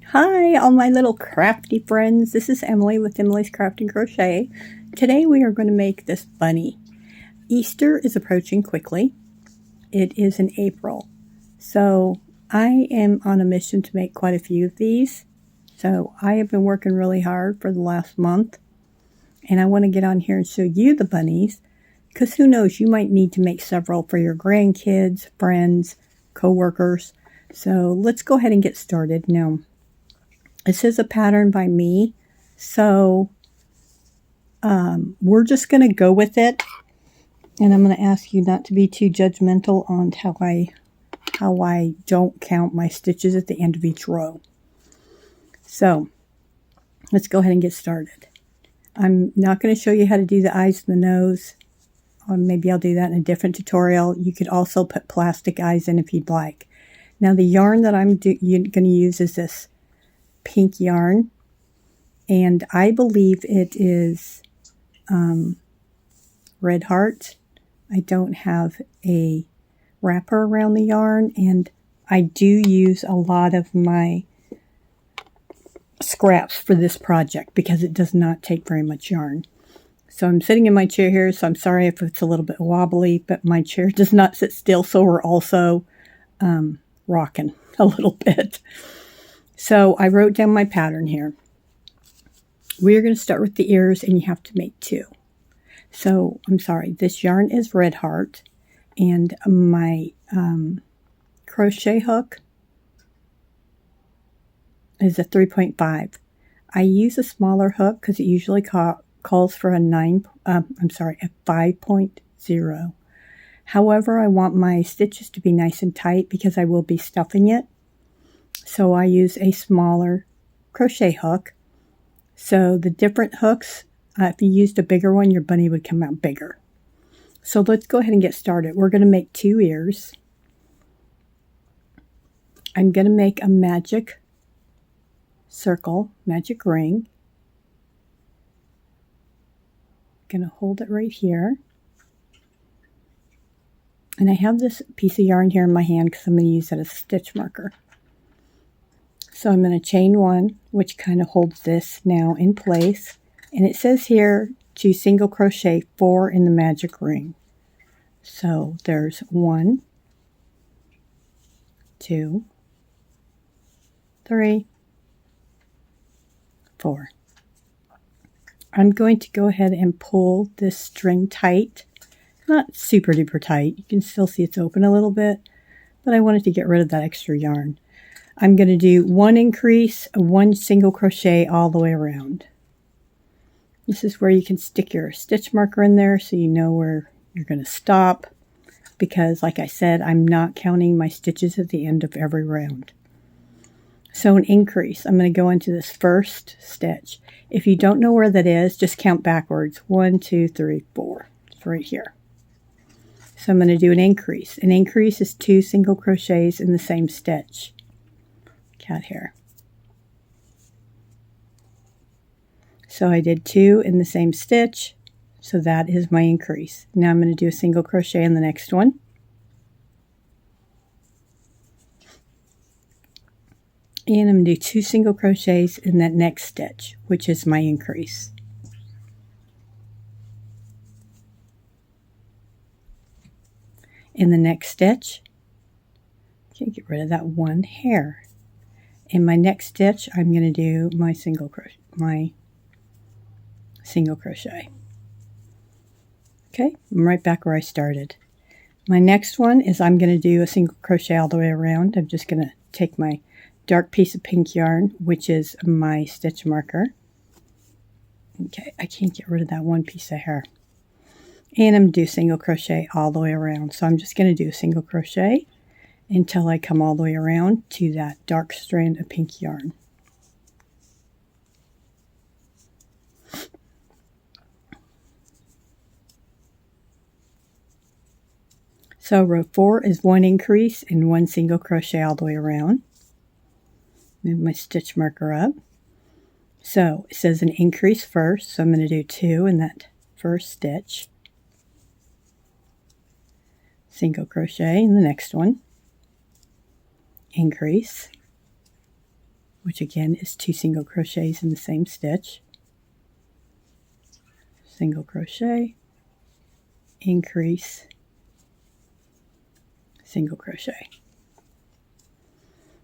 Hi, all my little crafty friends. This is Emily with Emily's Craft and Crochet. Today we are going to make this bunny. Easter is approaching quickly. It is in April. So I am on a mission to make quite a few of these. So I have been working really hard for the last month. And I want to get on here and show you the bunnies. Because who knows, you might need to make several for your grandkids, friends, co-workers. So let's go ahead and get started now. This is a pattern by me, so we're just going to go with it, and I'm going to ask you not to be too judgmental on how I don't count my stitches at the end of each row. So let's go ahead and get started. I'm not going to show you how to do the eyes and the nose, or maybe I'll do that in a different tutorial. You could also put plastic eyes in if you'd like. Now the yarn that I'm going to use is this pink yarn, and I believe it is Red Heart. I don't have a wrapper around the yarn, and I do use a lot of my scraps for this project because it does not take very much yarn. So I'm sitting in my chair here, so I'm sorry if it's a little bit wobbly, but my chair does not sit still, so we're also rocking a little bit. So I wrote down my pattern here. We are going to start with the ears, and you have to make 2. So I'm sorry, this yarn is Red Heart, and my crochet hook is a 3.5. I use a smaller hook because it usually calls for a 5.0. However, I want my stitches to be nice and tight because I will be stuffing it. So I use a smaller crochet hook. So the different hooks, if you used a bigger one, your bunny would come out bigger. So let's go ahead and get started. We're going to make 2 ears. I'm going to make a magic circle, magic ring. I'm going to hold it right here. And I have this piece of yarn here in my hand because I'm going to use it as a stitch marker. So I'm going to chain 1, which kind of holds this now in place. And it says here to single crochet 4 in the magic ring. So there's 1, 2, 3, 4. I'm going to go ahead and pull this string tight. Not super duper tight. You can still see it's open a little bit, but I wanted to get rid of that extra yarn. I'm going to do 1 increase, 1 single crochet all the way around. This is where you can stick your stitch marker in there so you know where you're going to stop, because like I said, I'm not counting my stitches at the end of every round. So an increase, I'm going to go into this first stitch. If you don't know where that is, just count backwards. 1, 2, 3, 4. It's right here. So I'm going to do an increase. An increase is 2 single crochets in the same stitch. Cat hair. So I did 2 in the same stitch, so that is my increase. Now I'm going to do a single crochet in the next one. And I'm going to do 2 single crochets in that next stitch, which is my increase. In the next stitch, okay, get rid of that one hair. In my next stitch, I'm going to do my single crochet. Okay, I'm right back where I started. My next one is I'm going to do a single crochet all the way around. I'm just going to take my dark piece of pink yarn, which is my stitch marker. Okay, I can't get rid of that one piece of hair. And I'm going to do single crochet all the way around. So I'm just going to do a single crochet until I come all the way around to that dark strand of pink yarn. So row 4 is 1 increase and 1 single crochet all the way around. Move my stitch marker up. So it says an increase first, so I'm going to do 2 in that first stitch. Single crochet in the next one. Increase. which again is 2 single crochets in the same stitch, single crochet, increase, single crochet.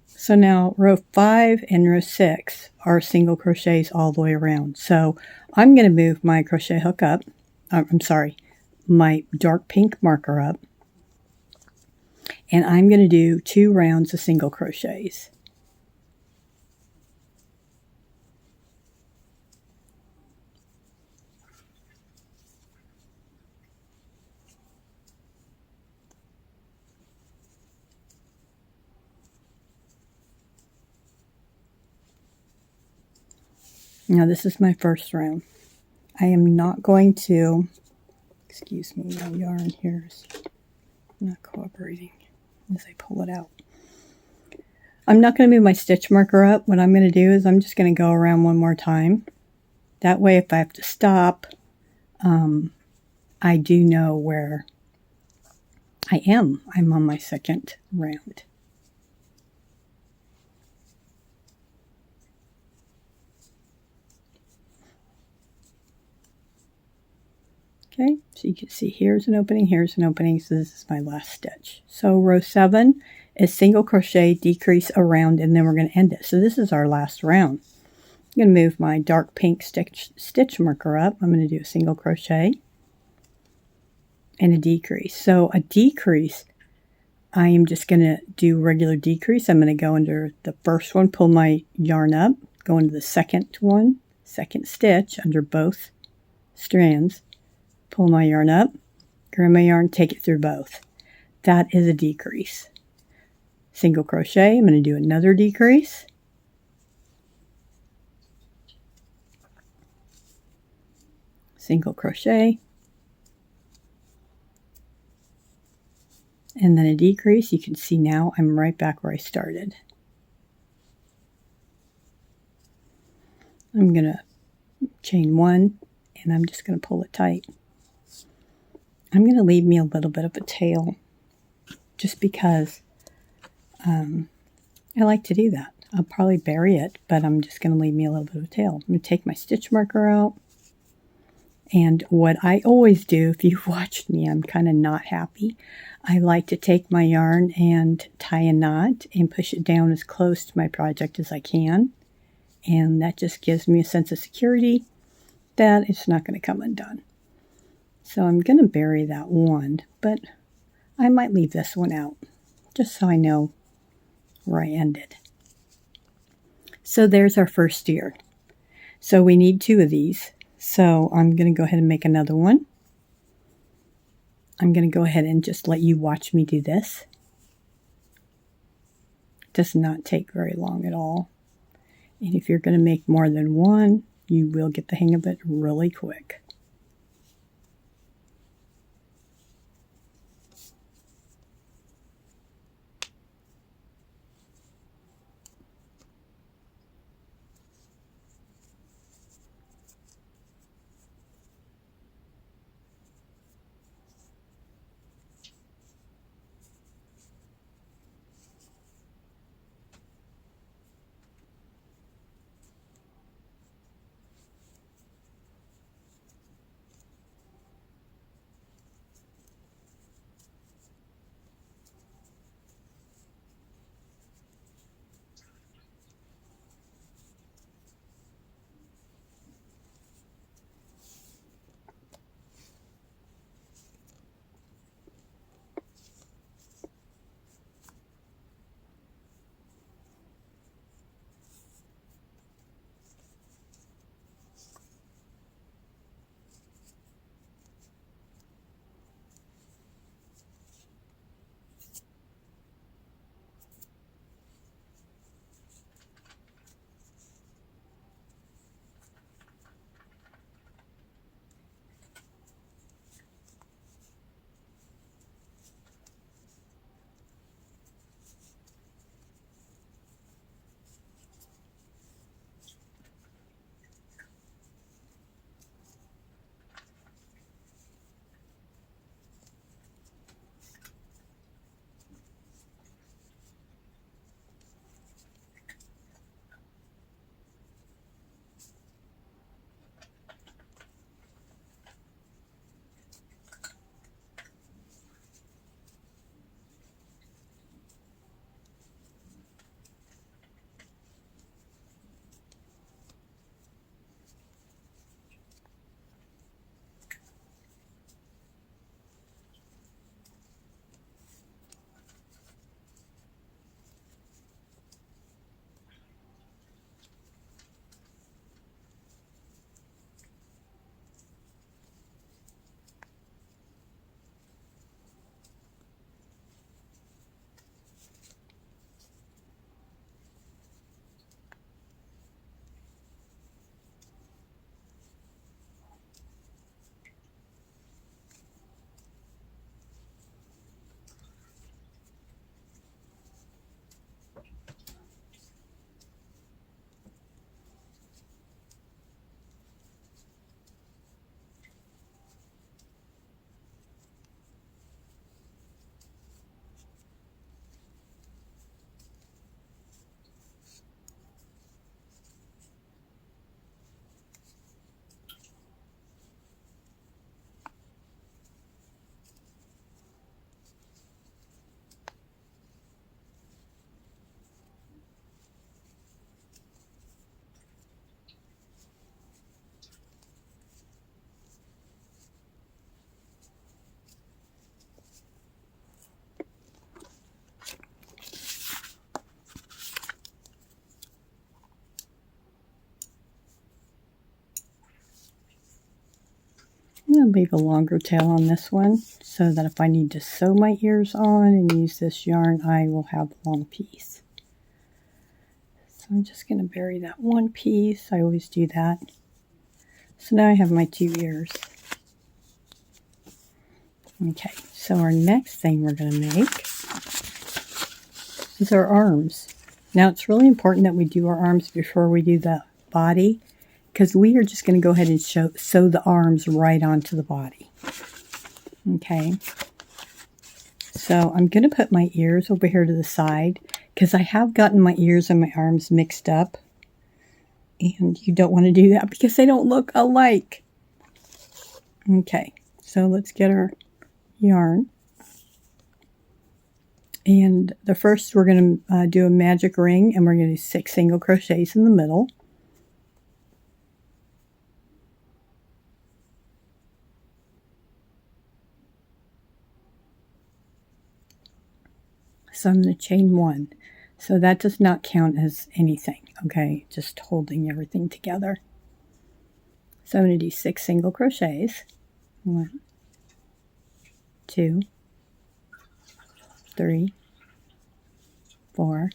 So now row 5 and row 6 are single crochets all the way around. So I'm going to move my crochet hook up, my dark pink marker up, and I'm going to do 2 rounds of single crochets. Now this is my first round. I am not going to, excuse me, my yarn here is not cooperating as I pull it out. I'm not going to move my stitch marker up. What I'm going to do is I'm just going to go around one more time. That way if I have to stop, I do know where I am. I'm on my second round. Okay, so you can see here's an opening, so this is my last stitch. So row 7 is single crochet, decrease around, and then we're going to end it. So this is our last round. I'm going to move my dark pink stitch marker up. I'm going to do a single crochet and a decrease. So a decrease, I am just going to do regular decrease. I'm going to go under the first one, pull my yarn up, go into the second one, second stitch under both strands, pull my yarn up, grab my yarn, take it through both. That is a decrease. Single crochet, I'm going to do another decrease. Single crochet. And then a decrease. You can see now I'm right back where I started. I'm going to chain 1 and I'm just going to pull it tight. I'm going to leave me a little bit of a tail just because I like to do that. I'll probably bury it, but I'm just going to leave me a little bit of a tail. I'm going to take my stitch marker out. And what I always do, if you've watched me, I'm kind of not happy. I like to take my yarn and tie a knot and push it down as close to my project as I can. And that just gives me a sense of security that it's not going to come undone. So I'm going to bury that one, but I might leave this one out just so I know where I ended. So there's our first ear. So we need 2 of these. So I'm going to go ahead and make another one. I'm going to go ahead and just let you watch me do this. It does not take very long at all. And if you're going to make more than one, you will get the hang of it really quick. leave a longer tail on this one so that if I need to sew my ears on and use this yarn, I will have a long piece. So I'm just going to bury that one piece. I always do that. So now I have my 2 ears. Okay, so our next thing we're going to make is our arms. Now it's really important that we do our arms before we do the body, because we are just going to go ahead and sew the arms right onto the body. Okay, so I'm going to put my ears over here to the side, because I have gotten my ears and my arms mixed up, and you don't want to do that because they don't look alike. Okay, so let's get our yarn. And the first we're going to do a magic ring, and we're going to do 6 single crochets in the middle. So I'm going to chain 1. So that does not count as anything, okay? Just holding everything together. So I'm going to do 6 single crochets. 1, 2, 3, 4,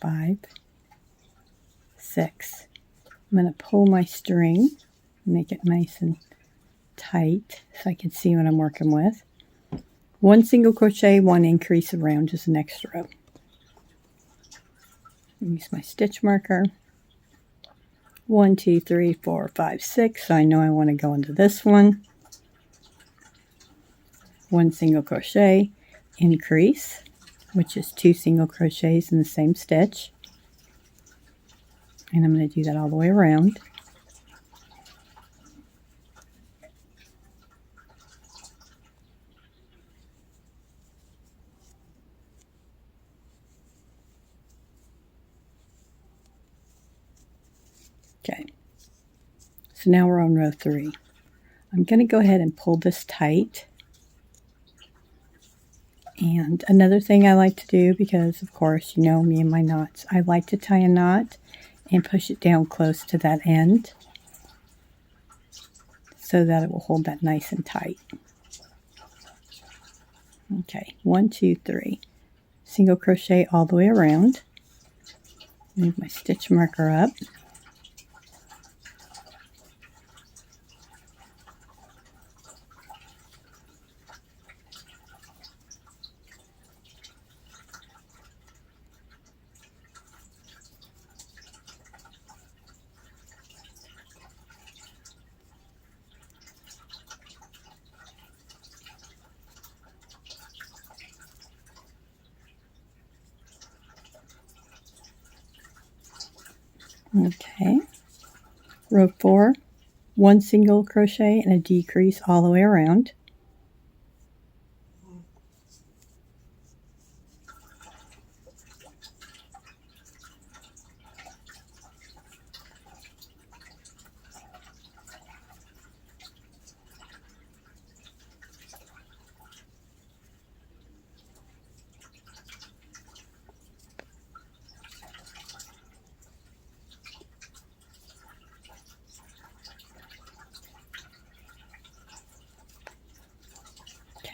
5, 6. I'm going to pull my string, make it nice and tight so I can see what I'm working with. 1 single crochet, 1 increase around just the next row. Use my stitch marker. 1, 2, 3, 4, 5, 6. So I know I want to go into this one. 1 single crochet, increase, which is 2 single crochets in the same stitch. And I'm going to do that all the way around. Okay, so now we're on row 3. I'm going to go ahead and pull this tight. And another thing I like to do, because of course you know me and my knots, I like to tie a knot and push it down close to that end so that it will hold that nice and tight. Okay, 1, 2, 3. Single crochet all the way around. Move my stitch marker up. Okay, row 4, 1 single crochet and a decrease all the way around.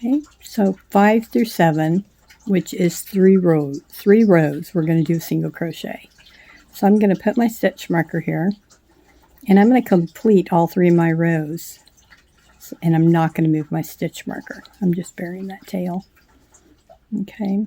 Okay, so 5 through 7, which is 3 rows, we're going to do a single crochet. So I'm going to put my stitch marker here, and I'm going to complete all 3 of my rows. And I'm not going to move my stitch marker. I'm just burying that tail. Okay.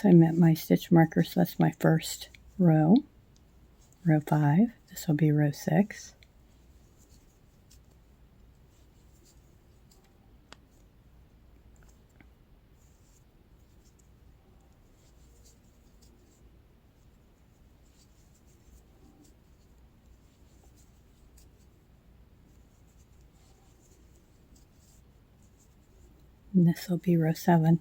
So I'm at my stitch marker, so that's my first row. Row 5. This will be row 6. And this will be row 7.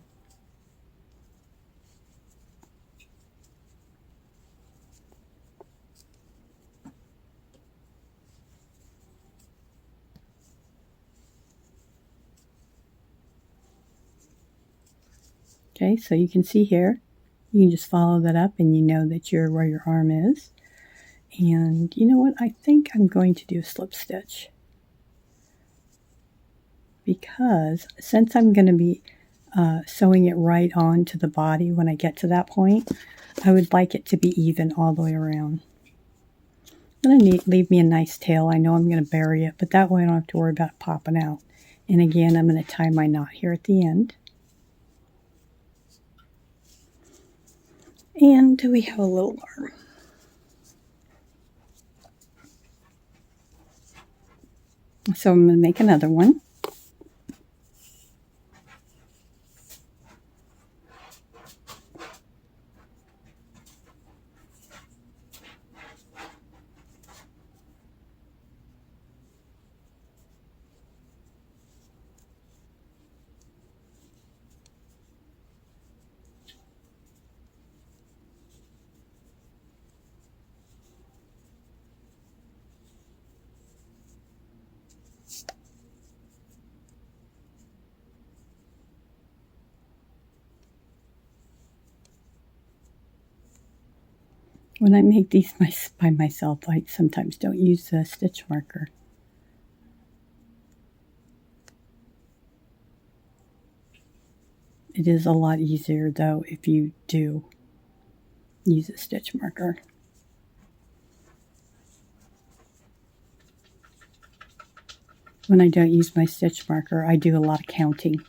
Okay, so you can see here, you can just follow that up and you know that you're where your arm is. And you know what, I think I'm going to do a slip stitch, because since I'm going to be sewing it right on to the body when I get to that point, I would like it to be even all the way around. Going to leave me a nice tail. I know I'm going to bury it, but that way I don't have to worry about it popping out. And again, I'm going to tie my knot here at the end. And we have a little arm. So I'm going to make another one. When I make these by myself, I sometimes don't use a stitch marker. It is a lot easier though if you do use a stitch marker. When I don't use my stitch marker, I do a lot of counting.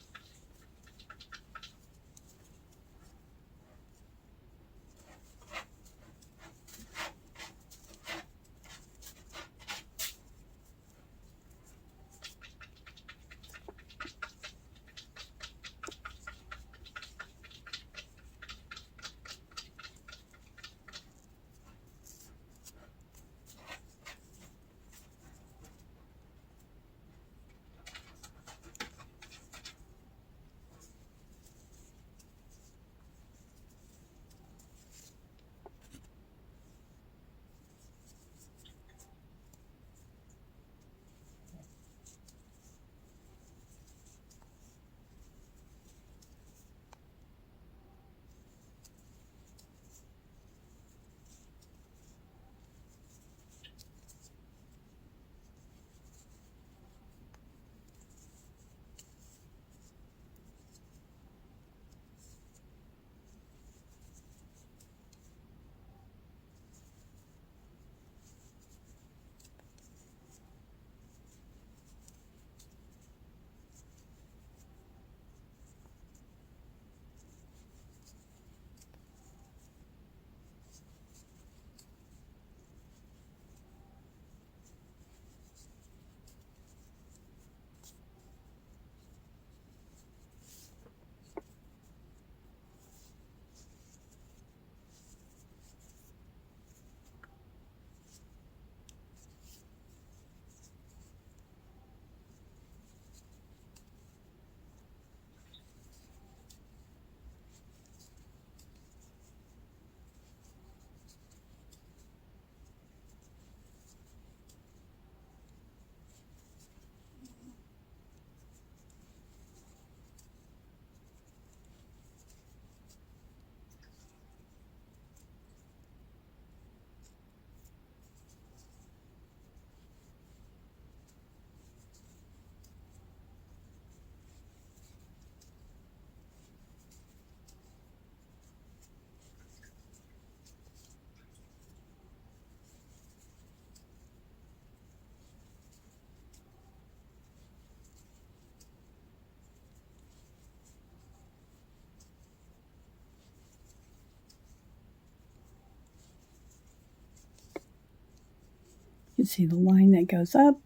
You can see the line that goes up.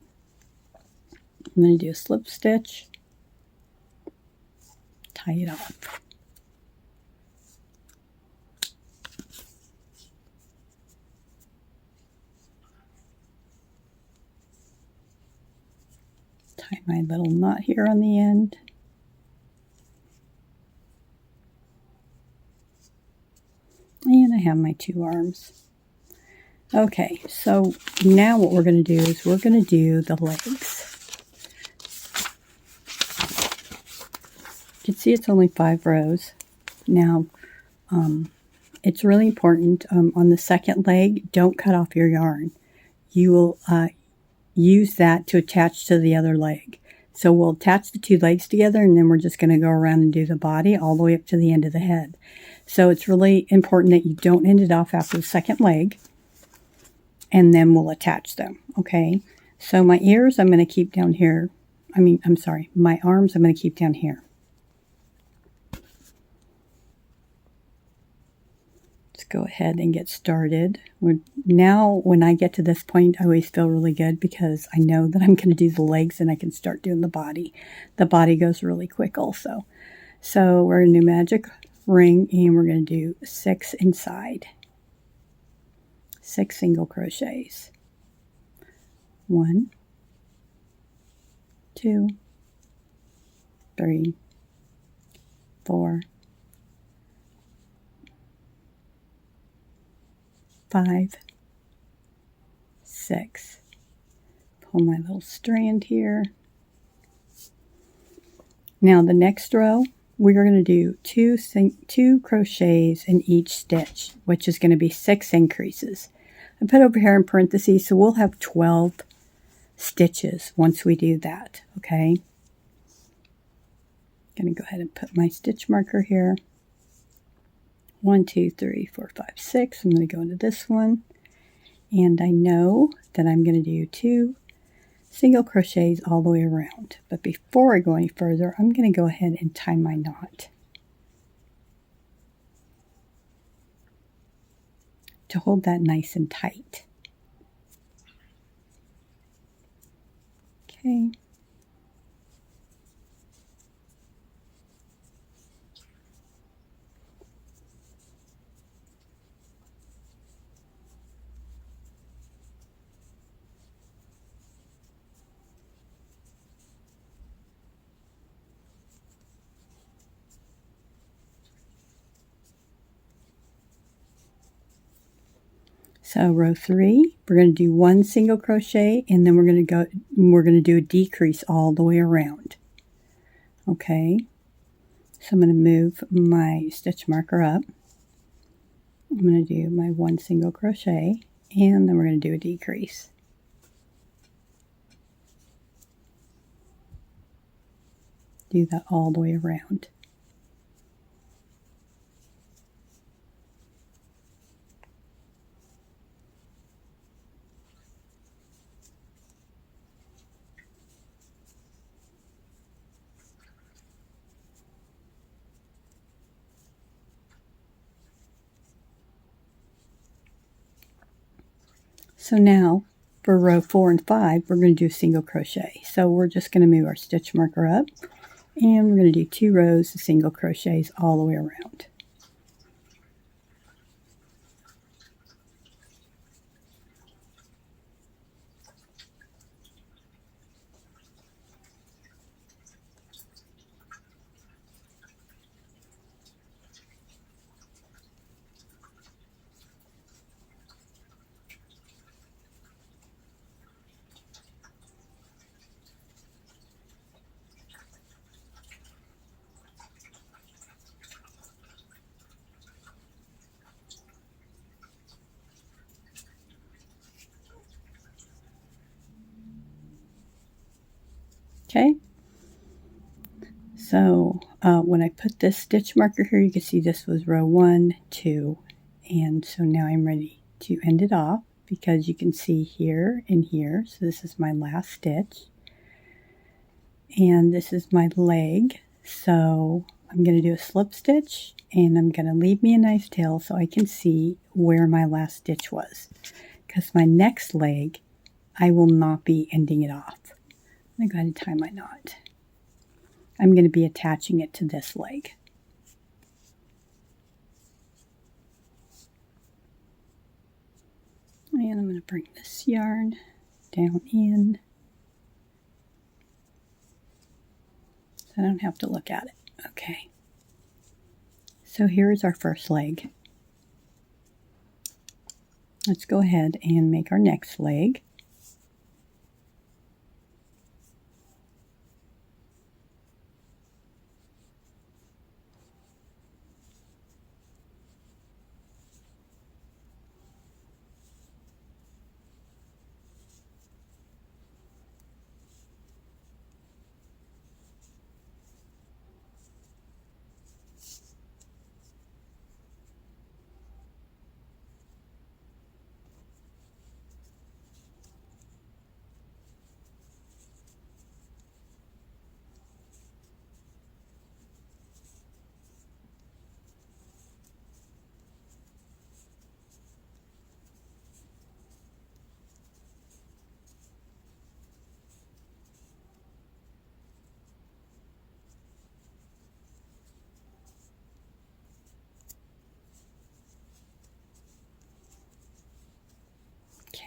I'm going to do a slip stitch, tie it off. Tie my little knot here on the end. And I have my two arms. Okay, so now what we're going to do is we're going to do the legs. You can see it's only 5 rows. Now, it's really important on the second leg, don't cut off your yarn. You will use that to attach to the other leg. So we'll attach the two legs together, and then we're just going to go around and do the body all the way up to the end of the head. So it's really important that you don't end it off after the second leg, and then we'll attach them, okay? So my ears I'm going to keep down here. My arms I'm going to keep down here. Let's go ahead and get started. Now, when I get to this point, I always feel really good because I know that I'm going to do the legs and I can start doing the body. The body goes really quick also. So we're going to do magic ring, and we're going to do 6 inside. 6 single crochets. 1, 2, 3, 4, 5, 6. Pull my little strand here. Now the next row, we're going to do 2 crochets in each stitch, which is going to be 6 increases. I put over here in parentheses, so we'll have 12 stitches once we do that, okay? I'm going to go ahead and put my stitch marker here. 1, 2, 3, 4, 5, 6. I'm going to go into this one, and I know that I'm going to do 2 single crochets all the way around. But before I go any further, I'm going to go ahead and tie my knot to hold that nice and tight. Okay. So row 3, we're going to do 1 single crochet, and then we're going to do a decrease all the way around. Okay. So I'm going to move my stitch marker up. I'm going to do my 1 single crochet, and then we're going to do a decrease. Do that all the way around. So now for row 4 and 5, we're going to do a single crochet. So we're just going to move our stitch marker up, and we're going to do 2 rows of single crochets all the way around. Okay, so when I put this stitch marker here, you can see this was row 1, 2, and so now I'm ready to end it off because you can see here and here. So this is my last stitch, and this is my leg. So I'm going to do a slip stitch, and I'm going to leave me a nice tail so I can see where my last stitch was, because my next leg I will not be ending it off. I'm going to go ahead and tie my knot. I'm going to be attaching it to this leg. And I'm going to bring this yarn down in so I don't have to look at it. Okay. So here's our first leg. Let's go ahead and make our next leg.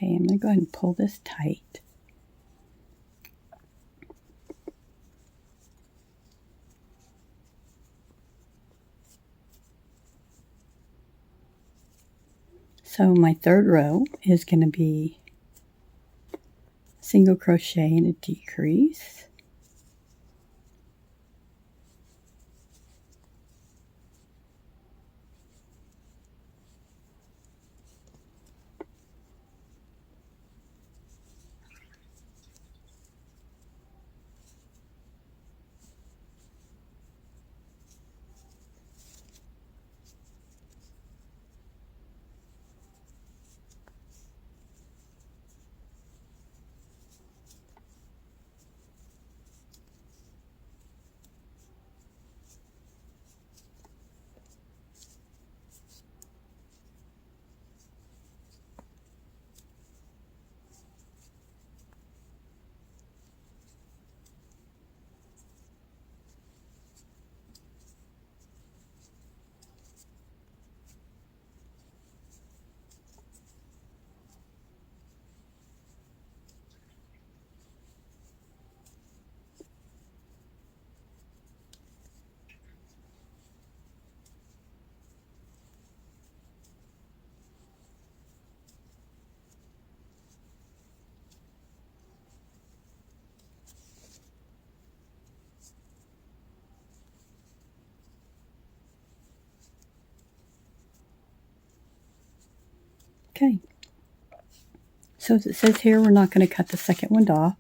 Okay, I'm going to go ahead and pull this tight. So my third row is going to be single crochet and a decrease. Okay, so as it says here, we're not going to cut the second one off.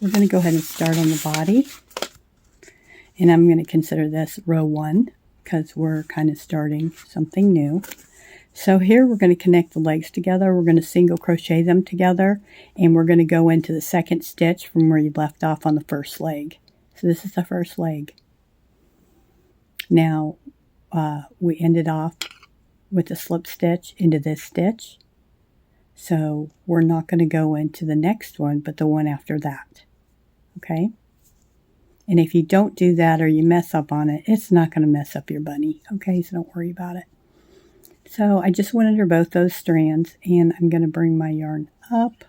We're going to go ahead and start on the body. And I'm going to consider this row 1 because we're kind of starting something new. So here we're going to connect the legs together. We're going to single crochet them together. And we're going to go into the second stitch from where you left off on the first leg. So this is the first leg. Now we ended off with a slip stitch into this stitch. So we're not going to go into the next one, but the one after that. Okay? And if you don't do that or you mess up on it, it's not going to mess up your bunny. Okay? So don't worry about it. So I just went under both those strands, and I'm going to bring my yarn up.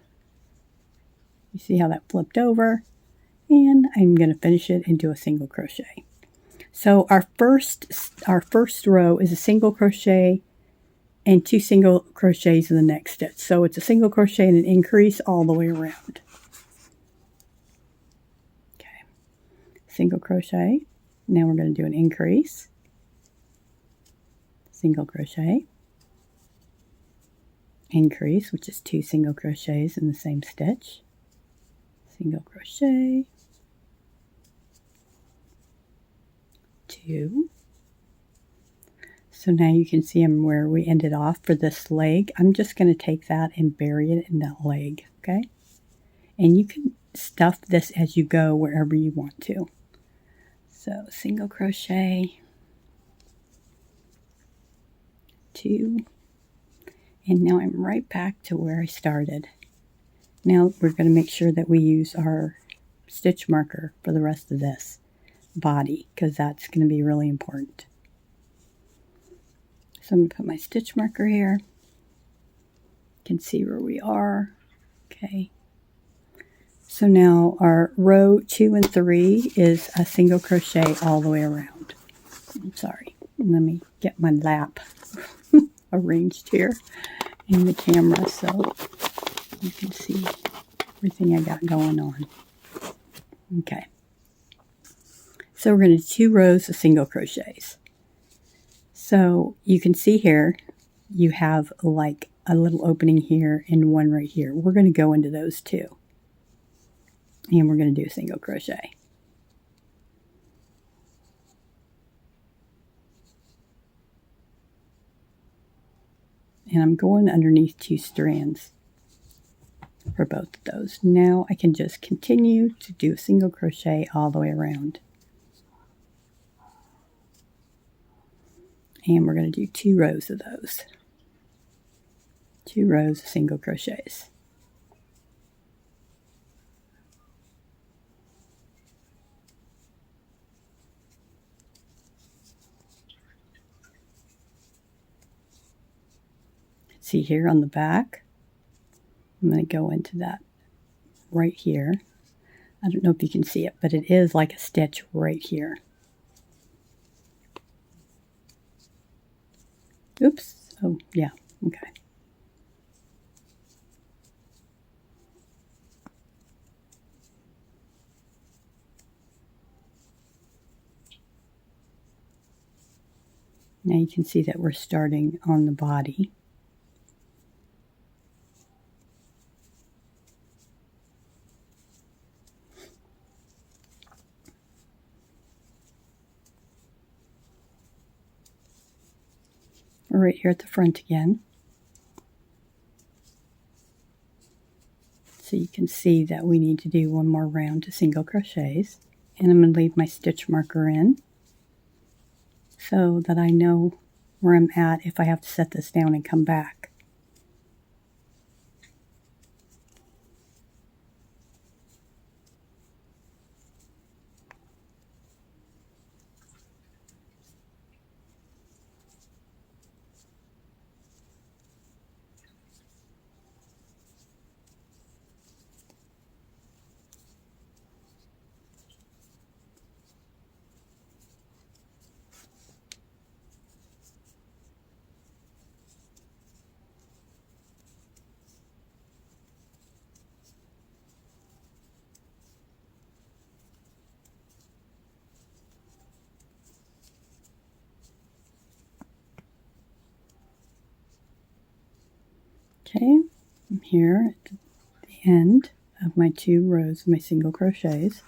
You see how that flipped over? And I'm going to finish it and do a single crochet. So our first row is a single crochet and 2 single crochets in the next stitch. So it's a single crochet and an increase all the way around. Okay, single crochet. Now we're going to do an increase, single crochet, increase, which is 2 single crochets in the same stitch, single crochet, 2. So now you can see where we ended off for this leg. I'm just going to take that and bury it in that leg, okay? And you can stuff this as you go wherever you want to. So single crochet, 2, and now I'm right back to where I started. Now we're going to make sure that we use our stitch marker for the rest of this body because that's going to be really important. So I'm going to put my stitch marker here. You can see where we are. Okay. So now our row 2 and 3 is a single crochet all the way around. I'm sorry. Let me get my lap arranged here in the camera so you can see everything I got going on. Okay. So we're going to do 2 rows of single crochets. So you can see here, you have like a little opening here and one right here. We're going to go into those 2. And we're going to do a single crochet. And I'm going underneath 2 strands for both of those. Now I can just continue to do a single crochet all the way around. And we're going to do 2 rows of those. 2 rows of single crochets. See here on the back, I'm going to go into that right here. I don't know if you can see it, but it is like a stitch right here. Oops. Oh, yeah. Okay. Now you can see that we're starting on the body. We're right here at the front again. So you can see that we need to do one more round of single crochets. And I'm going to leave my stitch marker in so that I know where I'm at if I have to set this down and come back. Okay, I'm here at the end of my 2 rows of my single crochets.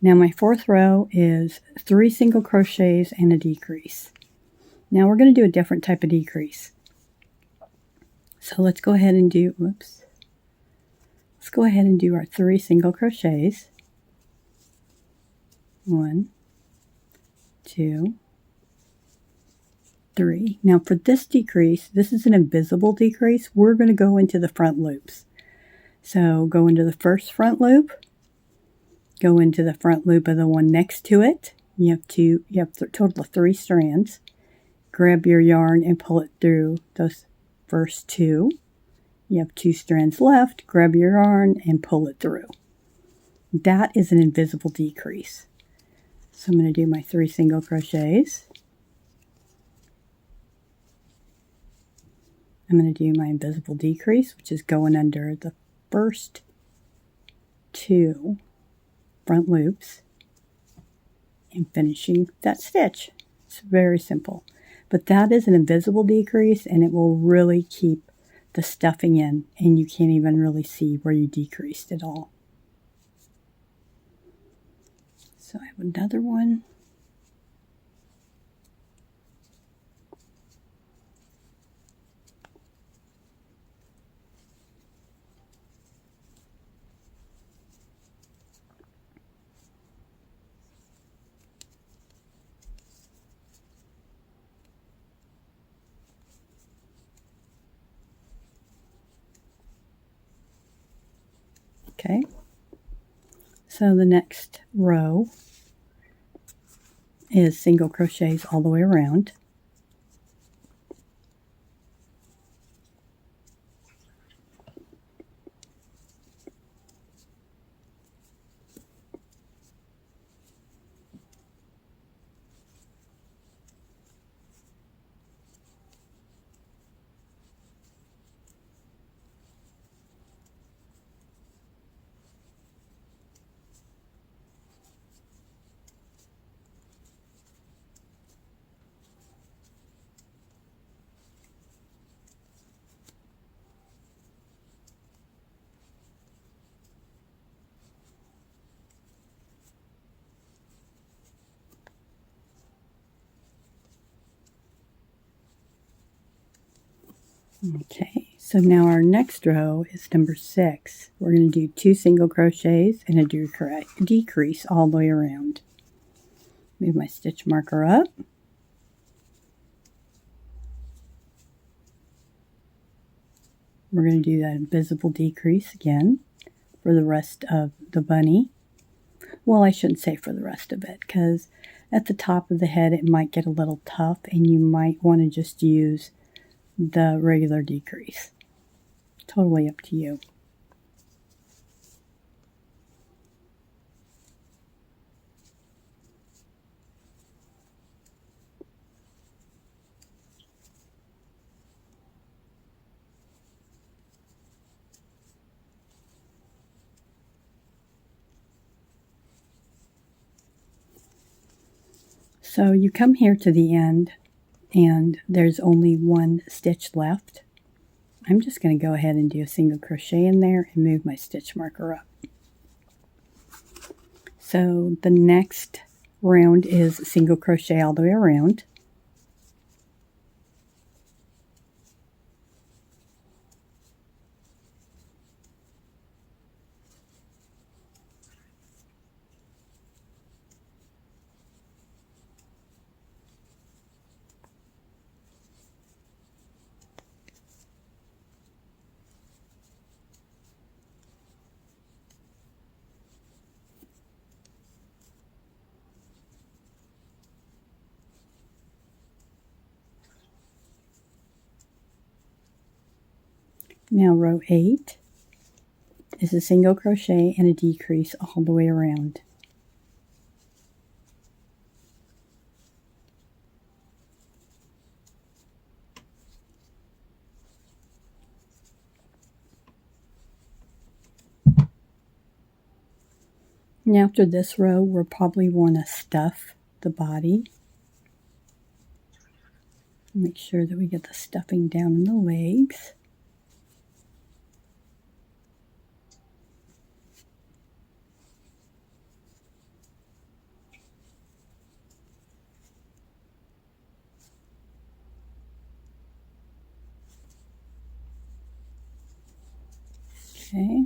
Now my 4th row is 3 single crochets and a decrease. Now we're going to do a different type of decrease. So let's go ahead and do, whoops. Let's go ahead and do our 3 single crochets. 1, 2, 3. Now for this decrease, this is an invisible decrease. We're going to go into the front loops. So go into the first front loop, go into the front loop of the one next to it. You have a total of 3 strands. Grab your yarn and pull it through those first 2. You have 2 strands left. Grab your yarn and pull it through. That is an invisible decrease. So I'm going to do my 3 single crochets. I'm going to do my invisible decrease, which is going under the first 2 front loops and finishing that stitch. It's very simple. But that is an invisible decrease, and it will really keep the stuffing in, and you can't even really see where you decreased at all. So I have another one. Okay, so the next row is single crochets all the way around. Okay, so now our next row is number 6. We're going to do 2 single crochets and a decrease all the way around. Move my stitch marker up. We're going to do that invisible decrease again for the rest of the bunny. Well, I shouldn't say for the rest of it, because at the top of the head it might get a little tough and you might want to just use the regular decrease. totally up to you. So you come here to the end and there's only one stitch left. I'm just going to go ahead and do a single crochet in there and move my stitch marker up. So the next round is single crochet all the way around. Now row 8 is a single crochet and a decrease all the way around. Now after this row, we'll probably want to stuff the body. Make sure that we get the stuffing down in the legs. Okay.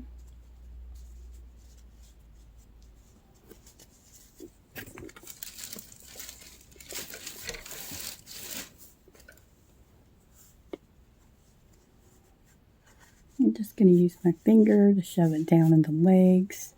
I'm just going to use my finger to shove it down in the legs.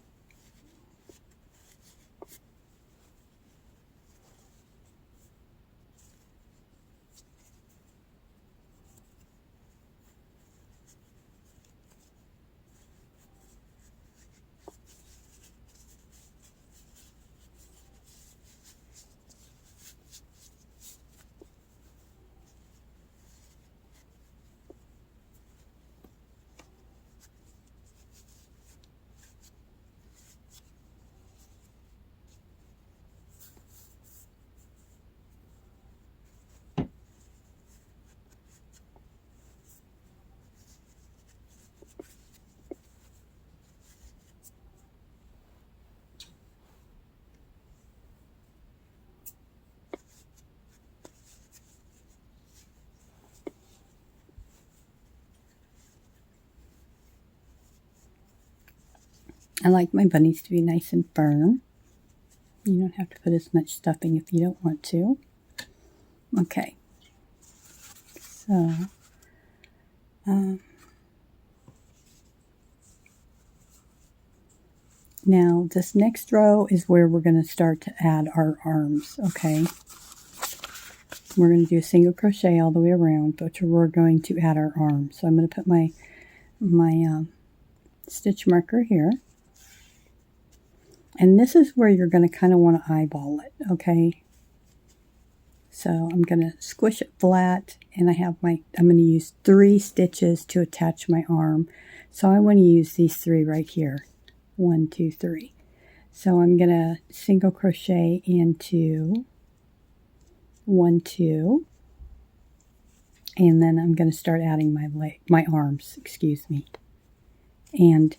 I like my bunnies to be nice and firm. You don't have to put as much stuffing if you don't want to. Okay. So, now this next row is where we're going to start to add our arms, okay? We're going to do a single crochet all the way around, but we're going to add our arms. So I'm going to put my stitch marker here. And this is where you're going to kind of want to eyeball it, okay? So I'm going to squish it flat, and I'm going to use 3 stitches to attach my arm. So I want to use these 3 right here. 1, 2, 3. So I'm going to single crochet into 1, 2, and then I'm going to start adding my arms, excuse me. And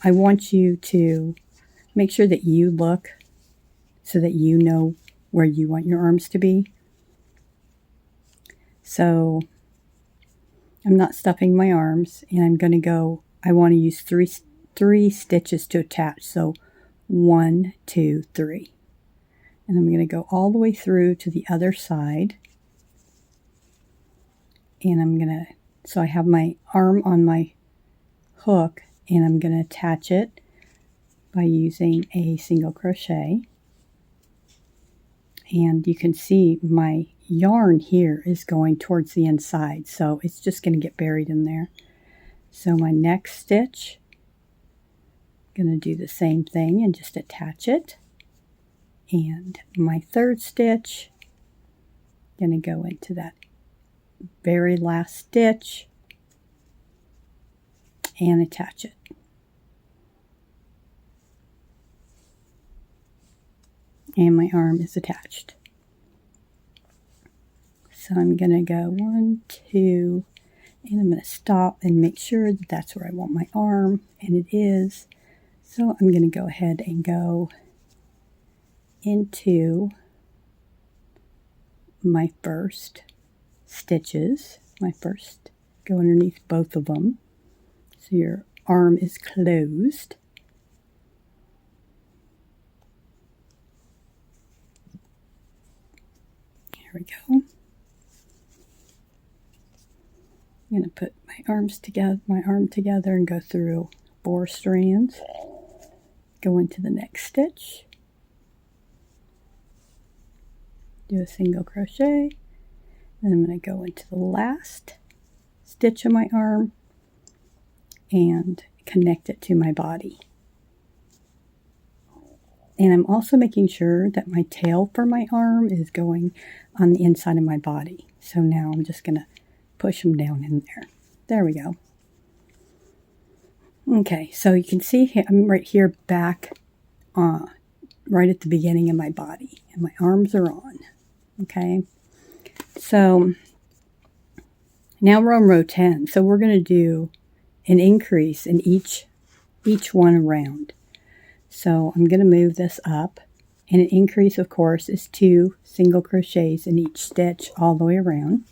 I want you to make sure that you look so that you know where you want your arms to be. So I'm not stuffing my arms, and I'm going to go, I want to use 3 stitches to attach. So 1, 2, 3. And I'm going to go all the way through to the other side. And I'm going to, so I have my arm on my hook, and I'm going to attach it by using a single crochet. And you can see my yarn here is going towards the inside, so it's just going to get buried in there. So my next stitch, I'm going to do the same thing and just attach it. And my third stitch, I'm going to go into that very last stitch and attach it. And my arm is attached. So I'm going to go 1, 2, and I'm going to stop and make sure that that's where I want my arm, and it is. So I'm going to go ahead and go into my first stitches. Go underneath both of them. So your arm is closed. Here we go. I'm going to put my arm together and go through 4 strands. Go into the next stitch. Do a single crochet. Then I'm going to go into the last stitch of my arm and connect it to my body. And I'm also making sure that my tail for my arm is going on the inside of my body. So now I'm just going to push them down in there. There we go. Okay, so you can see here, I'm right here back right at the beginning of my body, and my arms are on. Okay, so now we're on row 10. So we're going to do an increase in each one around. So I'm going to move this up, and an increase, of course, is 2 single crochets in each stitch all the way around.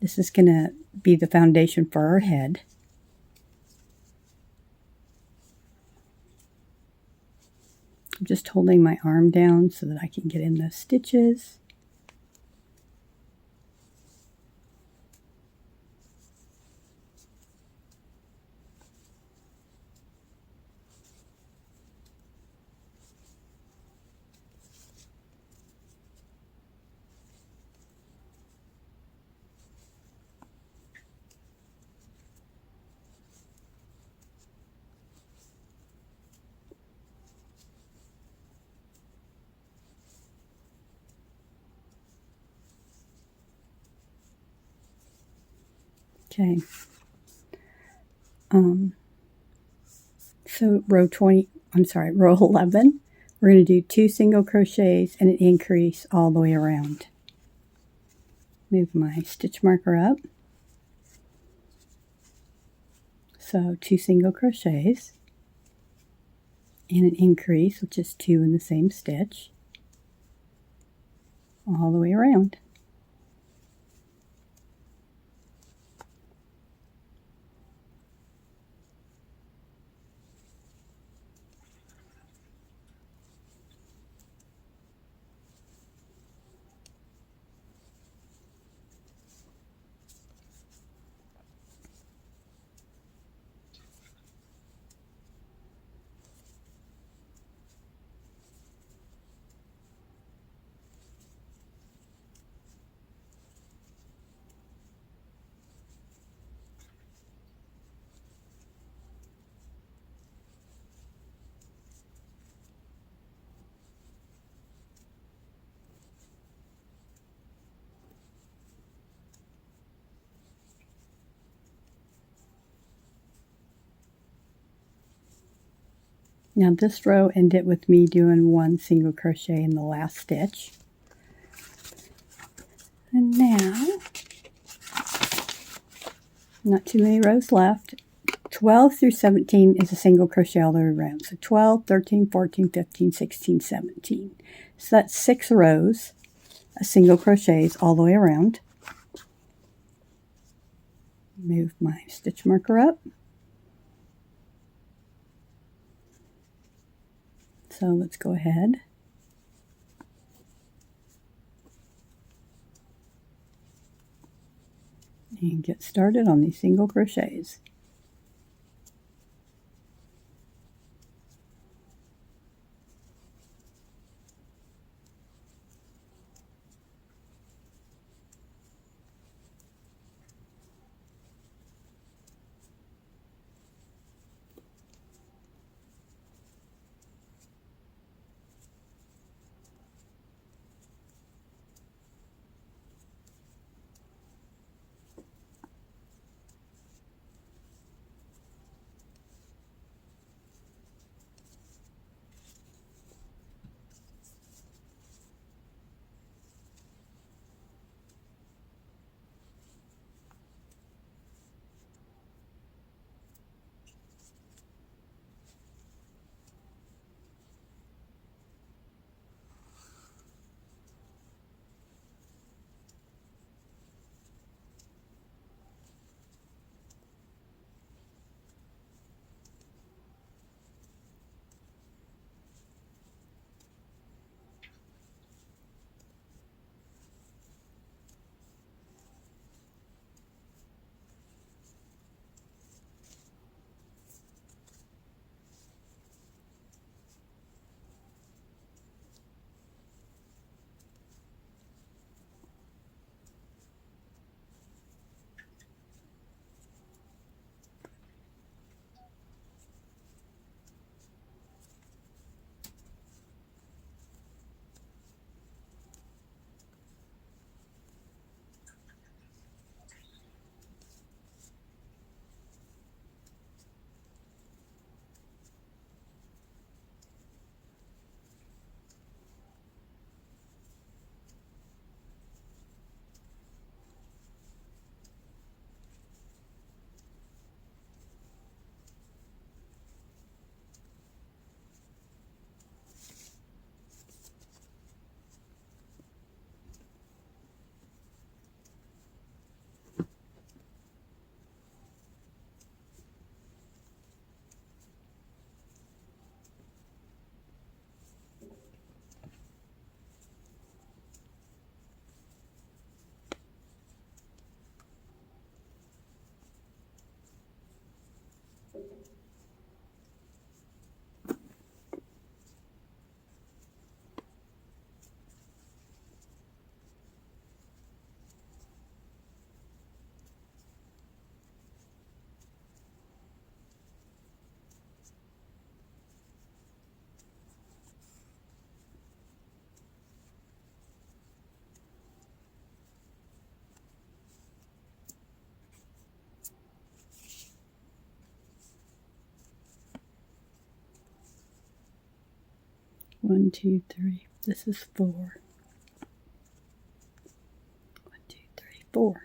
This is going to be the foundation for our head. I'm just holding my arm down so that I can get in those stitches. Okay. So row 11, we're going to do 2 single crochets and an increase all the way around. Move my stitch marker up. So 2 single crochets and an increase, which is 2 in the same stitch, all the way around. Now this row ended with me doing 1 single crochet in the last stitch. And now, not too many rows left. 12 through 17 is a single crochet all the way around. So 12, 13, 14, 15, 16, 17. So that's 6 rows of single crochets all the way around. Move my stitch marker up. So let's go ahead and get started on these single crochets. 1, 2, 3. This is 4. 1, 2, 3, 4.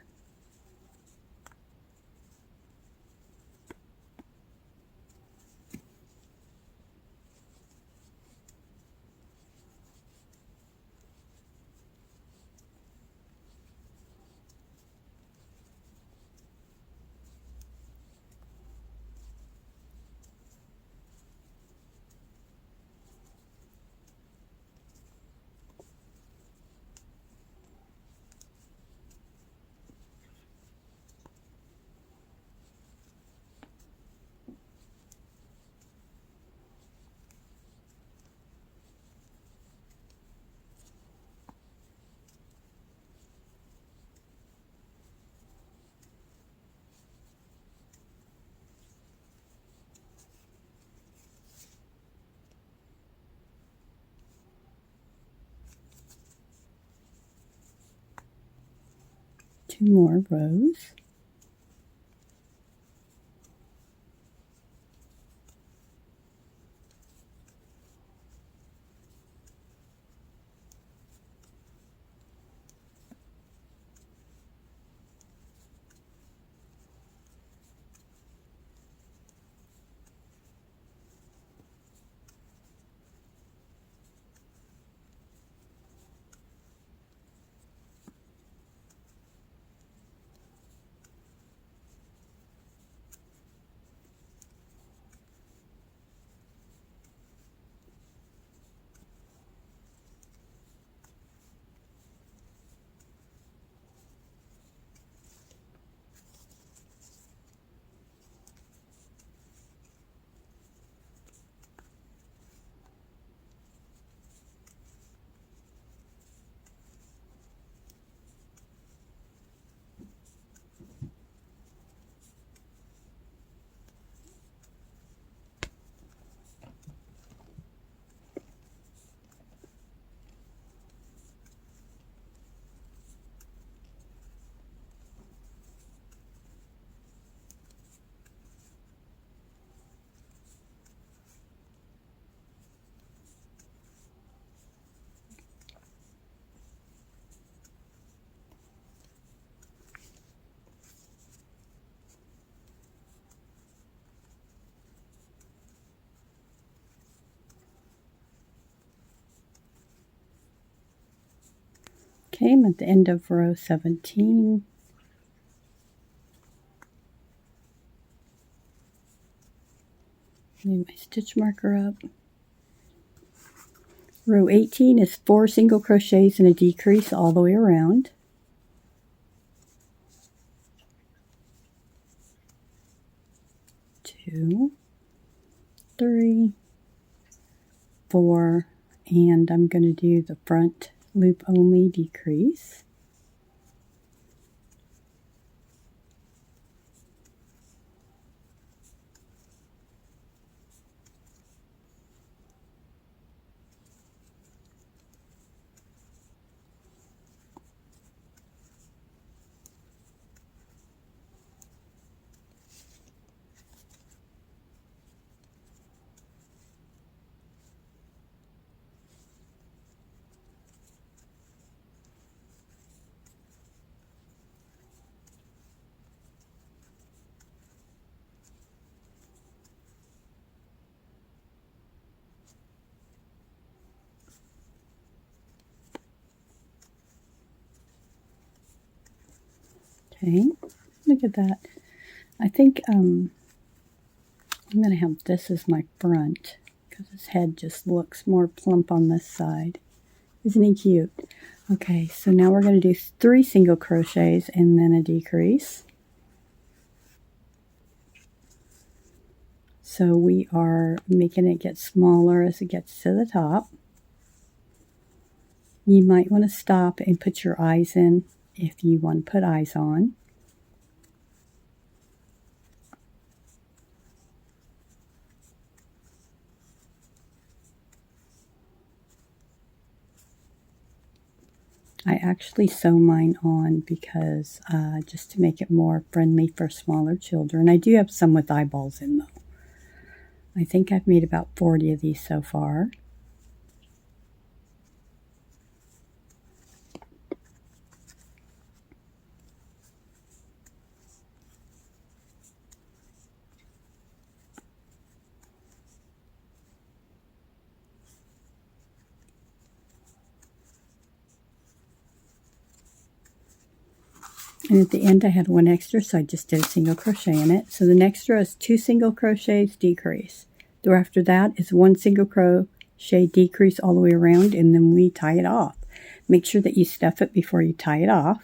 Two more rows. Okay, I'm at the end of row 17. Leave my stitch marker up. Row 18 is 4 single crochets and a decrease all the way around. 2, 3, 4, and I'm going to do the front loop only decrease. Okay, look at that. I think I'm going to have this as my front because his head just looks more plump on this side. Isn't he cute? Okay, so now we're going to do 3 single crochets and then a decrease. So we are making it get smaller as it gets to the top. You might want to stop and put your eyes in if you want to put eyes on. I actually sew mine on because just to make it more friendly for smaller children. I do have some with eyeballs in though. I think I've made about 40 of these so far. And at the end I had one extra, so I just did a single crochet in it. So the next row is 2 single crochets, decrease. The row after that is 1 single crochet, decrease all the way around, and then we tie it off. Make sure that you stuff it before you tie it off.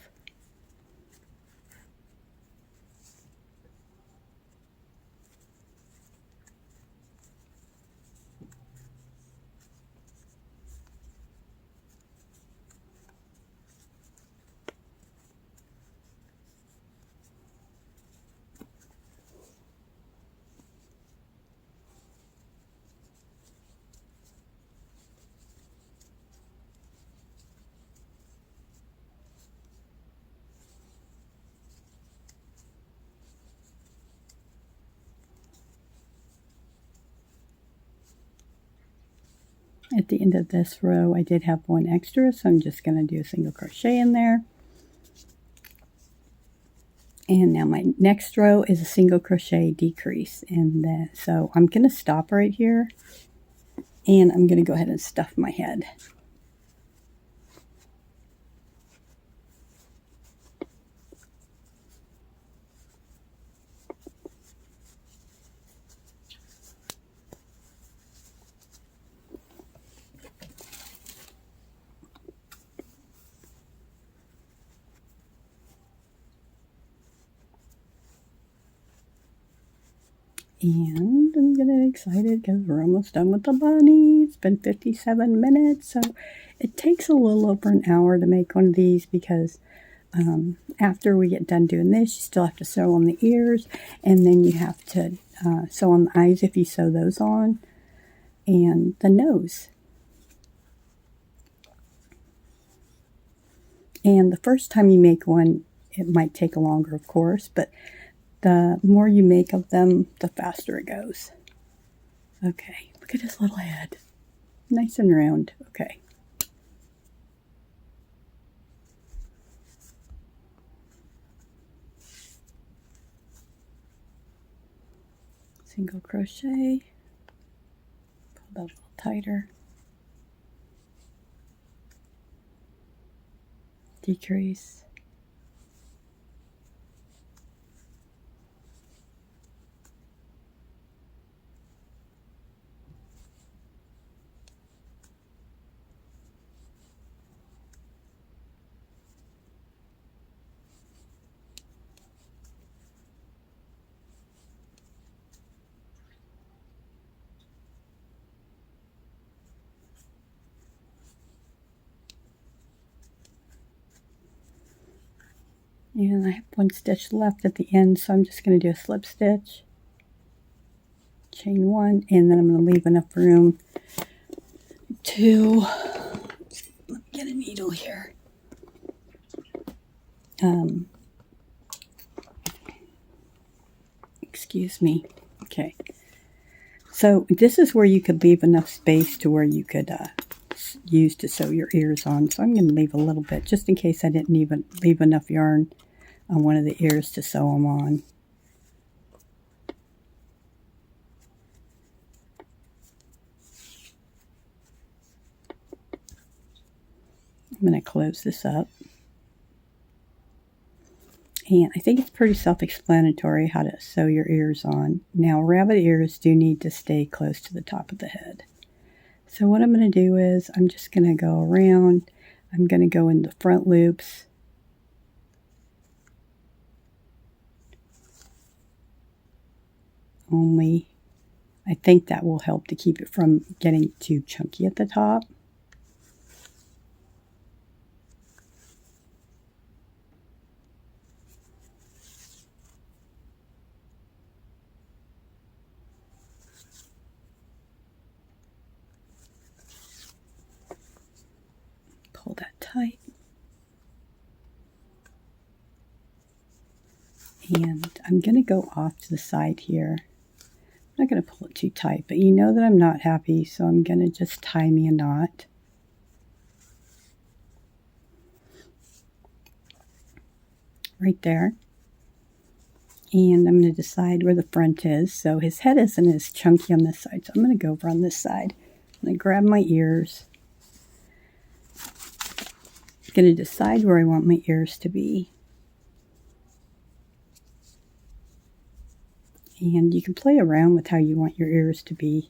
At the end of this row, I did have one extra, so I'm just going to do a single crochet in there. And now my next row is a single crochet, decrease. And then, so I'm going to stop right here, and I'm going to go ahead and stuff my head. And I'm getting excited because we're almost done with the bunny. It's been 57 minutes, so it takes a little over an hour to make one of these because after we get done doing this, you still have to sew on the ears, and then you have to sew on the eyes if you sew those on, and the nose. And the first time you make one, it might take longer, of course, but the more you make of them, the faster it goes. Okay, look at his little head. Nice and round. Okay. Single crochet. Pull that a little tighter. Decrease. And I have one stitch left at the end, so I'm just going to do a slip stitch, chain one, and then I'm going to leave enough room to, let me get a needle here. Excuse me. Okay. So this is where you could leave enough space to where you could use to sew your ears on. So I'm going to leave a little bit, just in case I didn't even leave enough yarn on one of the ears to sew them on. I'm going to close this up. And I think it's pretty self-explanatory how to sew your ears on. Now, rabbit ears do need to stay close to the top of the head. So what I'm going to do is I'm just going to go around. I'm going to go in the front loops. Only, I think that will help to keep it from getting too chunky at the top. Pull that tight. And I'm going to go off to the side here. I'm not going to pull it too tight, but you know that I'm not happy, so I'm going to just tie me a knot. Right there. And I'm going to decide where the front is. So his head isn't as chunky on this side, so I'm going to go over on this side. I'm going to grab my ears. I'm going to decide where I want my ears to be. And you can play around with how you want your ears to be.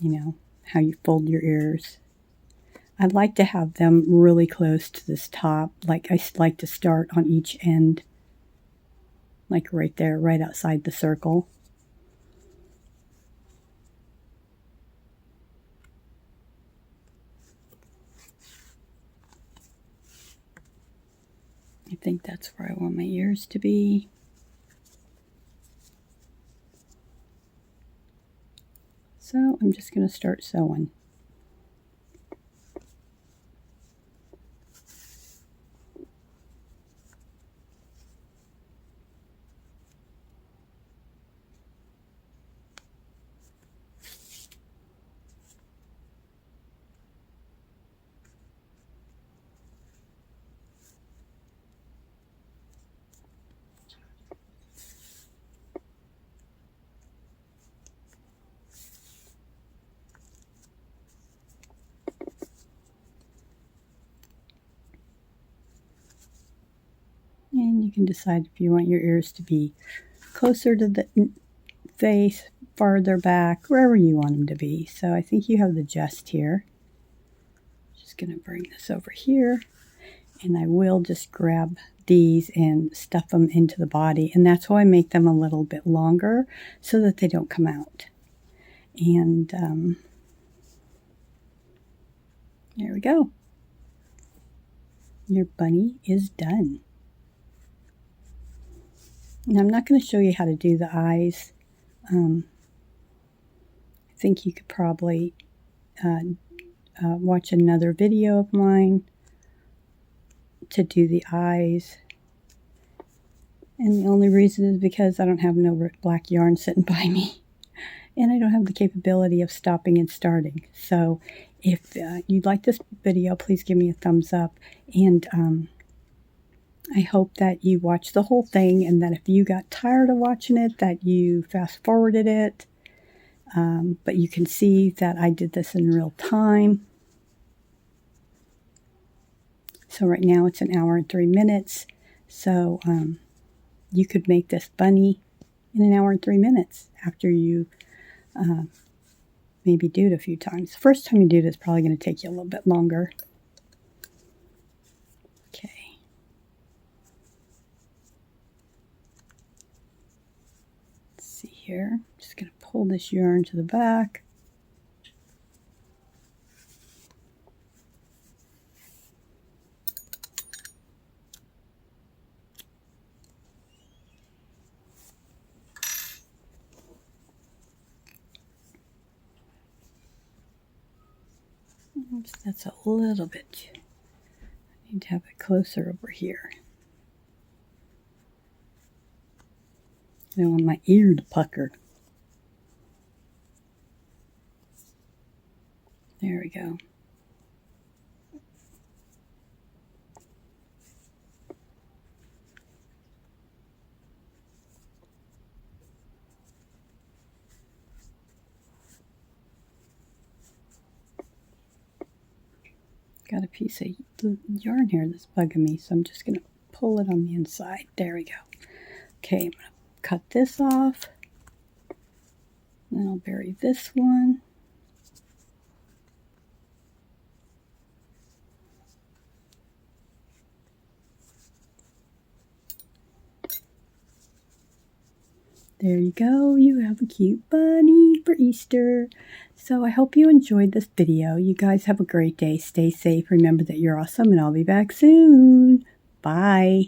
You know, how you fold your ears. I like to have them really close to this top. Like I like to start on each end. Like right there, right outside the circle. I think that's where I want my ears to be. So I'm just going to start sewing. And you can decide if you want your ears to be closer to the face, farther back, wherever you want them to be. So I think you have the gist here. Just going to bring this over here. And I will just grab these and stuff them into the body. And that's why I make them a little bit longer so that they don't come out. And there we go. Your bunny is done. And I'm not going to show you how to do the eyes. I think you could probably watch another video of mine to do the eyes. And the only reason is because I don't have no black yarn sitting by me. And I don't have the capability of stopping and starting. So if you'd like this video, please give me a thumbs up. And I hope that you watch the whole thing, and that if you got tired of watching it, that you fast forwarded it. But you can see that I did this in real time. So right now it's 1 hour and 3 minutes. So you could make this bunny in 1 hour and 3 minutes after you maybe do it a few times. The first time you do it is probably going to take you a little bit longer. Okay. Let's see here. I'm just going to pull this yarn to the back. Oops, that's a little bit. I need to have it closer over here. I don't want my ear to pucker. There we go. Got a piece of yarn here that's bugging me, so I'm just going to pull it on the inside. There we go. Okay, I'm going to cut this off. Then I'll bury this one. There you go. You have a cute bunny for Easter. So I hope you enjoyed this video. You guys have a great day. Stay safe. Remember that you're awesome, and I'll be back soon. Bye.